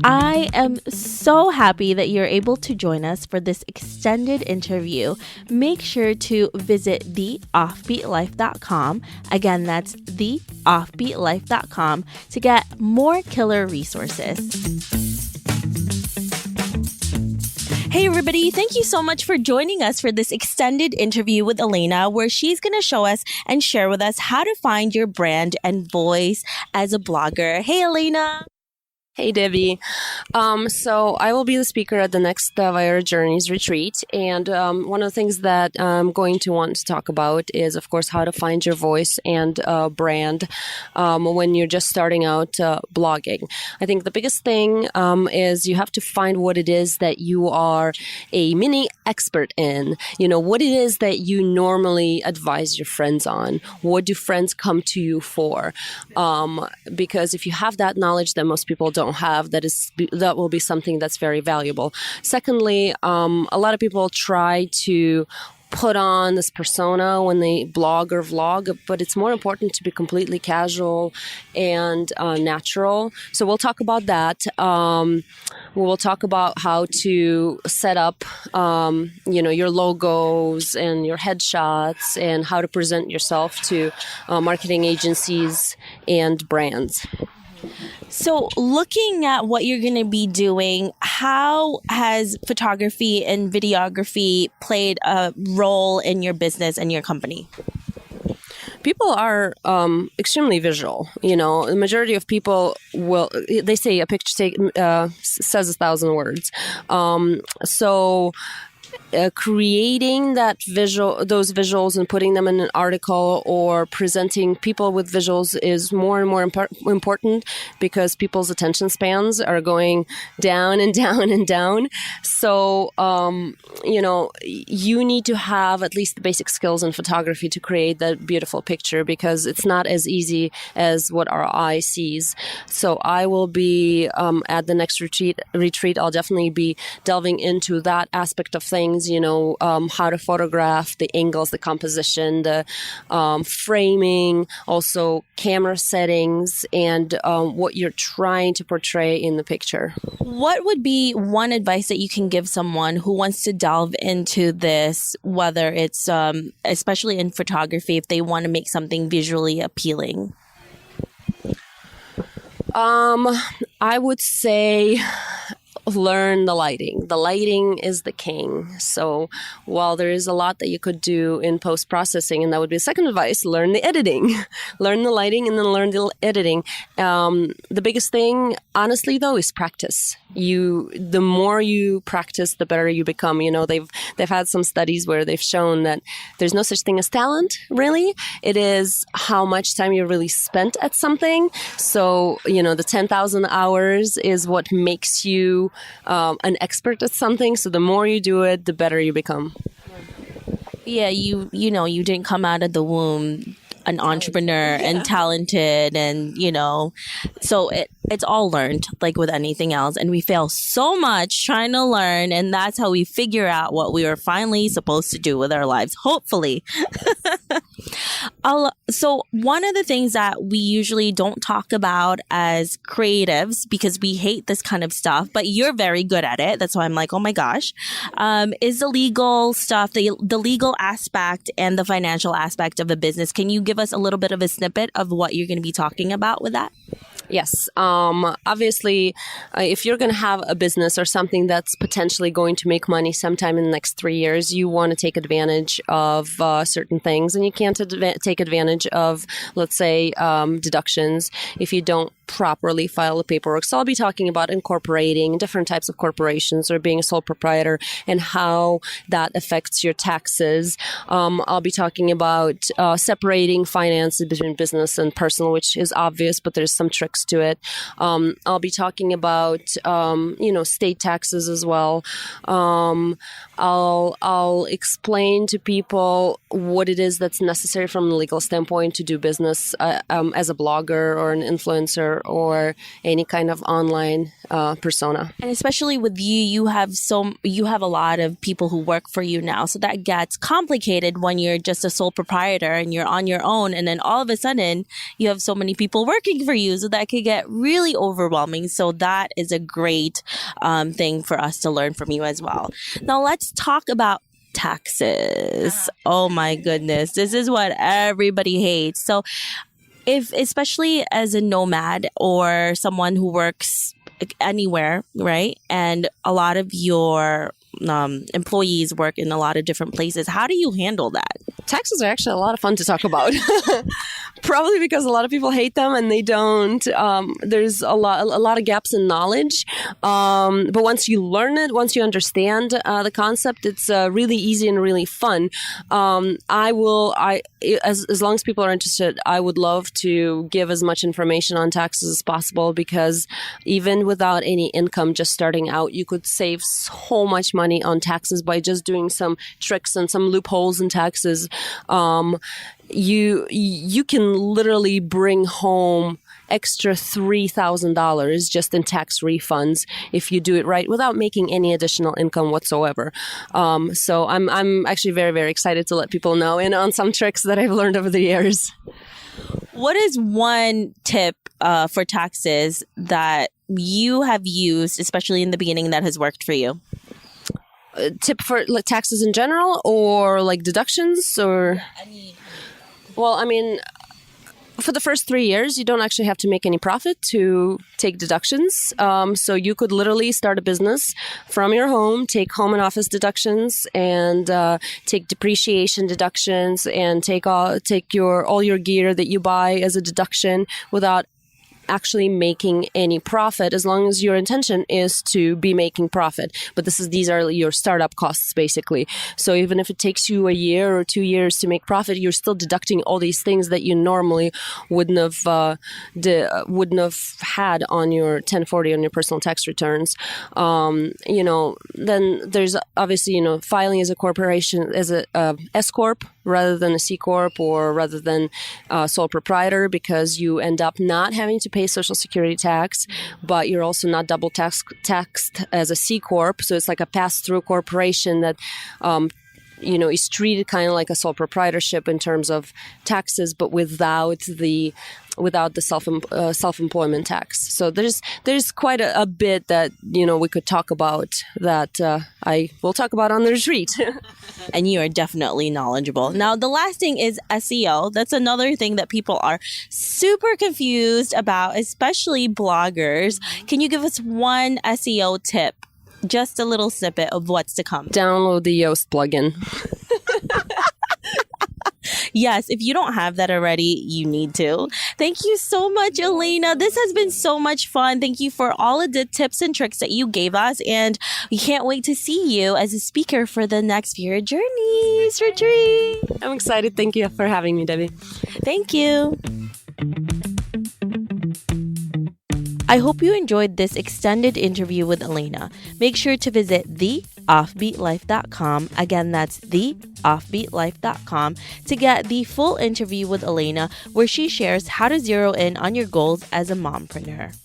I am so happy that you're able to join us for this extended interview. Make sure to visit theoffbeatlife.com. Again, that's theoffbeatlife.com to get more killer resources. Hey everybody, thank you so much for joining us for this extended interview with Elena, where she's going to show us and share with us how to find your brand and voice as a blogger. Hey Elena. Hey, Debbie. So I will be the speaker at the next Wire Journeys retreat. And one of the things that I'm going to want to talk about is, of course, how to find your voice and brand when you're just starting out blogging. I think the biggest thing is you have to find what it is that you are a mini expert in. You know, what it is that you normally advise your friends on. What do friends come to you for? Because if you have that knowledge that most people don't have, that will be something that's very valuable. Secondly, a lot of people try to put on this persona when they blog or vlog, but it's more important to be completely casual and natural. So we'll talk about that. We'll talk about how to set up, your logos and your headshots and how to present yourself to marketing agencies and brands. So looking at what you're going to be doing, how has photography and videography played a role in your business and your company? People are extremely visual. You know, the majority of people they say a picture says 1,000 words. Creating those visuals and putting them in an article or presenting people with visuals is more and more important because people's attention spans are going down and down and down. So, you need to have at least the basic skills in photography to create that beautiful picture because it's not as easy as what our eye sees. So I will be at the next retreat. I'll definitely be delving into that aspect of things. How to photograph, the angles, the composition, the framing, also camera settings, and what you're trying to portray in the picture. What would be one advice that you can give someone who wants to delve into this, whether it's especially in photography, if they want to make something visually appealing? I would say learn the lighting. The lighting is the king. So while there is a lot that you could do in post-processing, and that would be the second advice, learn the editing. Learn the lighting and then learn the editing. The biggest thing, honestly, though, is practice. The more you practice, the better you become. They've had some studies where they've shown that there's no such thing as talent, really. It is how much time you really spent at something. So, the 10,000 hours is what makes you an expert at something. So the more you do it, the better you become. Yeah, you didn't come out of the womb an entrepreneur and talented and, so it's all learned like with anything else. And we fail so much trying to learn. And that's how we figure out what we are finally supposed to do with our lives, hopefully. So one of the things that we usually don't talk about as creatives, because we hate this kind of stuff, but you're very good at it. That's why I'm like, oh my gosh, is the legal stuff, the legal aspect and the financial aspect of the business. Can you give us a little bit of a snippet of what you're going to be talking about with that? Yes. Obviously, if you're going to have a business or something that's potentially going to make money sometime in the next 3 years, you want to take advantage of certain things. And you can't take advantage of, let's say, deductions if you don't properly file the paperwork. So I'll be talking about incorporating different types of corporations or being a sole proprietor and how that affects your taxes. I'll be talking about separating finances between business and personal, which is obvious, but there's some tricks to it. I'll be talking about, state taxes as well. I'll explain to people what it is that's necessary from a legal standpoint to do business as a blogger or an influencer or any kind of online persona. And especially with you, you have a lot of people who work for you now. So that gets complicated when you're just a sole proprietor and you're on your own. And then all of a sudden you have so many people working for you. So that could get really overwhelming. So that is a great thing for us to learn from you as well. Now let's talk about taxes. Oh my goodness. This is what everybody hates. So if, especially as a nomad or someone who works anywhere, right? And a lot of your employees work in a lot of different places. How do you handle that? Taxes are actually a lot of fun to talk about. Probably because a lot of people hate them and they don't. There's a lot of gaps in knowledge. But once you learn it, once you understand the concept, it's really easy and really fun. As long as people are interested, I would love to give as much information on taxes as possible, because even without any income, just starting out, you could save so much money on taxes by just doing some tricks and some loopholes in taxes. You can literally bring home extra $3,000 just in tax refunds if you do it right without making any additional income whatsoever. So I'm actually very, very excited to let people know in on some tricks that I've learned over the years. What is one tip for taxes that you have used, especially in the beginning, that has worked for you? Tip for taxes in general, or like deductions, or? Well, I mean, for the first 3 years, you don't actually have to make any profit to take deductions. So you could literally start a business from your home, take home and office deductions, and take depreciation deductions, and take all your gear that you buy as a deduction without actually making any profit, as long as your intention is to be making profit. But these are your startup costs, basically. So even if it takes you a year or 2 years to make profit, you're still deducting all these things that you normally wouldn't have had on your 1040 on your personal tax returns. Then there's obviously filing as a corporation, as a S corp rather than a C corp, or rather than sole proprietor, because you end up not having to pay Social Security tax, but you're also not double taxed as a C corp. So it's like a pass-through corporation that is treated kind of like a sole proprietorship in terms of taxes, but without the self-employment tax. So there's quite a bit that we could talk about that I will talk about on the retreat. And you are definitely knowledgeable. Now, the last thing is SEO. That's another thing that people are super confused about, especially bloggers. Can you give us one SEO tip? Just a little snippet of what's to come. Download the Yoast plugin. Yes, if you don't have that already, you need to. Thank you so much, Elena. This has been so much fun. Thank you for all of the tips and tricks that you gave us. And we can't wait to see you as a speaker for the next Spirit Journeys retreat. I'm excited. Thank you for having me, Debbie. Thank you. I hope you enjoyed this extended interview with Elena. Make sure to visit theoffbeatlife.com. Again, that's theoffbeatlife.com to get the full interview with Elena, where she shares how to zero in on your goals as a mompreneur.